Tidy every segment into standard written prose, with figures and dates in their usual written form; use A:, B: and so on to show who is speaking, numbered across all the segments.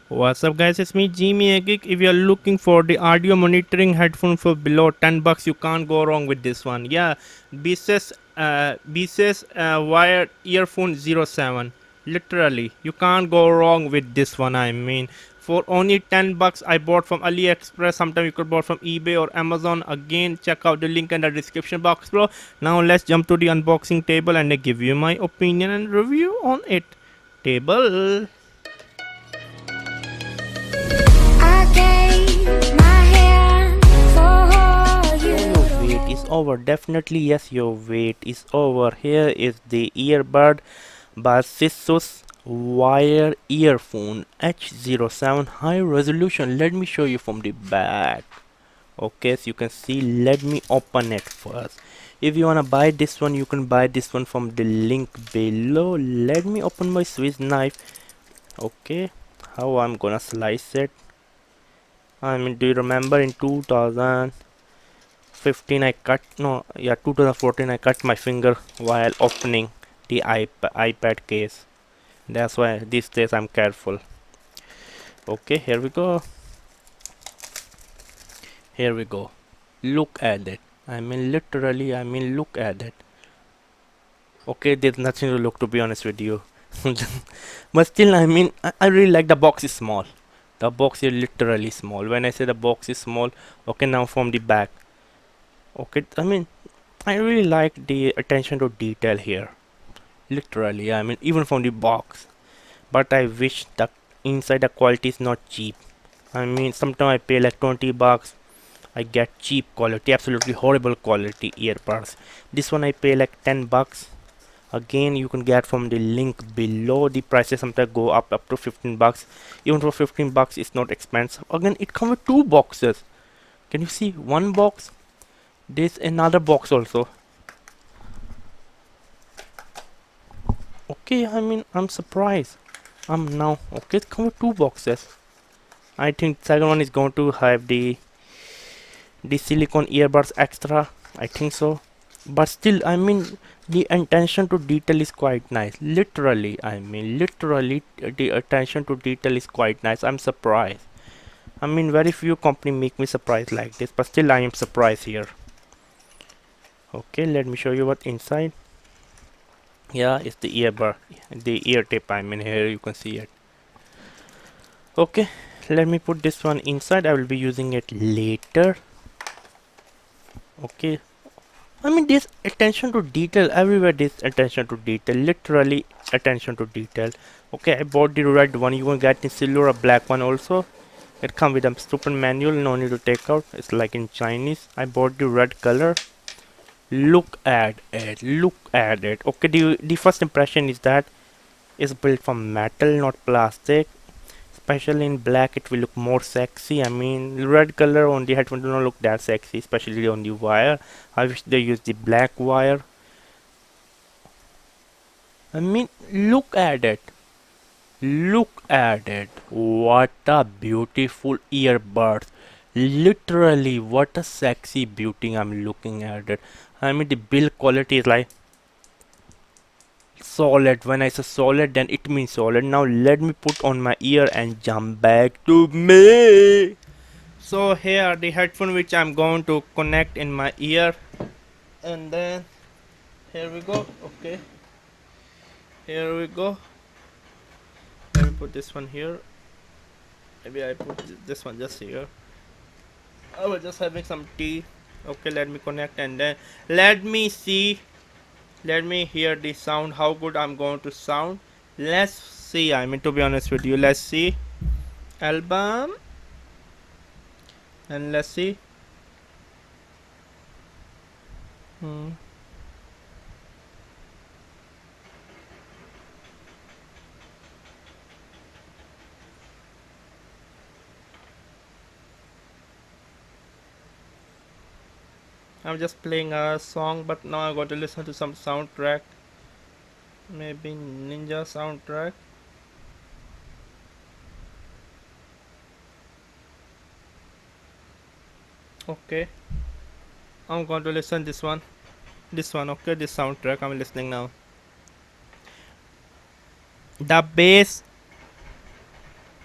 A: What's up guys, it's me Jimmy Geek. If you're looking for the audio monitoring headphone for below 10 bucks, you can't go wrong with this one. Yeah, Baseus wired earphone 07. Literally, you can't go wrong with this one. I mean, for only 10 bucks I bought from AliExpress. Sometimes you could buy from eBay or Amazon. Again, check out the link in the description box below. Now let's jump to the unboxing table and I give you my opinion and review on it. Table. Your wait is over. Definitely, yes, your wait is over. Here is the earbud Baseus wire earphone H07 high resolution. Let me show you from the back. Okay, so you can see, let me open it first. If you wanna buy this one, you can buy this one from the link below. Let me open my Swiss knife. Okay, how I'm gonna slice it. I mean, do you remember in 2015 I cut, no, yeah, 2014 I cut my finger while opening the iPad case. That's why these days I'm careful. Okay, here we go. Here we go. Look at it. I mean, literally, I mean, look at it. Okay, there's nothing to look, to be honest with you. But still, I mean, I really like the box is small. The box is literally small. When I say the box is small, okay, now from the back. Okay, I mean, I really like the attention to detail here. Literally, I mean, even from the box. But I wish the inside the quality is not cheap. I mean, sometimes I pay like 20 bucks. I get cheap quality, absolutely horrible quality earbuds. This one I pay like 10 bucks. Again, you can get from the link below. The prices sometimes go up to 15 bucks. Even for 15 bucks, it's not expensive. Again, it comes with two boxes. Can you see one box? There's another box also. Okay, I mean, I'm surprised. Now, okay, it comes with two boxes. I think second one is going to have the silicone earbuds extra. I think so. But still, I mean, the attention to detail is quite nice. Literally, I mean, literally, the attention to detail is quite nice. I'm surprised. I mean, very few company make me surprised like this, but still, I am surprised here. Okay, let me show you what inside. Yeah, it's the earbud, the ear tip. I mean, here you can see it. Okay, let me put this one inside. I will be using it later. Okay, I mean, this attention to detail everywhere. This attention to detail, literally attention to detail. Okay, I bought the red one. You can get the silver or black one also. It comes with a super manual. No need to take out. It's like in Chinese. I bought the red color. Look at it. Look at it. Okay, the first impression is that it's built from metal, not plastic. Especially in black, it will look more sexy. I mean, red color on the headphone do not look that sexy, especially on the wire. I wish they use the black wire. I mean, look at it. Look at it. What a beautiful earbuds. Literally, what a sexy beauty I'm looking at it. I mean, the build quality is like solid. When I say solid, then it means solid. Now let me put on my ear and jump back to me. So here are the headphone which I'm going to connect in my ear, and then here we go. Okay, here we go. Let me put this one here. Maybe I put this one just here. I was just having some tea. Okay, let me connect and then let me see. Let me hear the sound. How good I'm going to sound. Let's see. I mean, to be honest with you, let's see. Album, and let's see. Hmm. I'm just playing a song, but now I got to listen to some soundtrack. Maybe Ninja soundtrack. Okay, I'm going to listen this one. This one, okay, this soundtrack I'm listening now. The bass,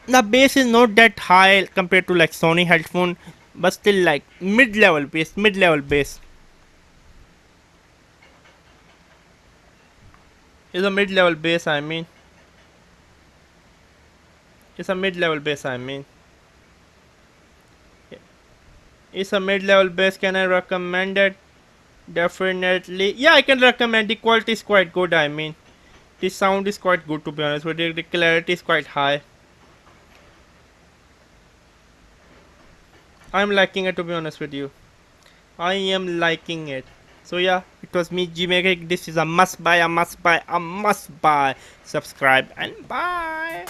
A: The bass is not that high compared to like Sony headphone, but still like mid-level bass, mid-level bass. It's a mid-level bass, I mean. It's a mid-level bass, I mean. It's a mid-level bass. Can I recommend it? Definitely. Yeah, I can recommend. The quality is quite good, I mean. The sound is quite good, to be honest with you. The clarity is quite high. I'm liking it, to be honest with you. I am liking it. So yeah, it was me, Gmaker. This is a must buy, a must buy, a must buy. Subscribe and bye.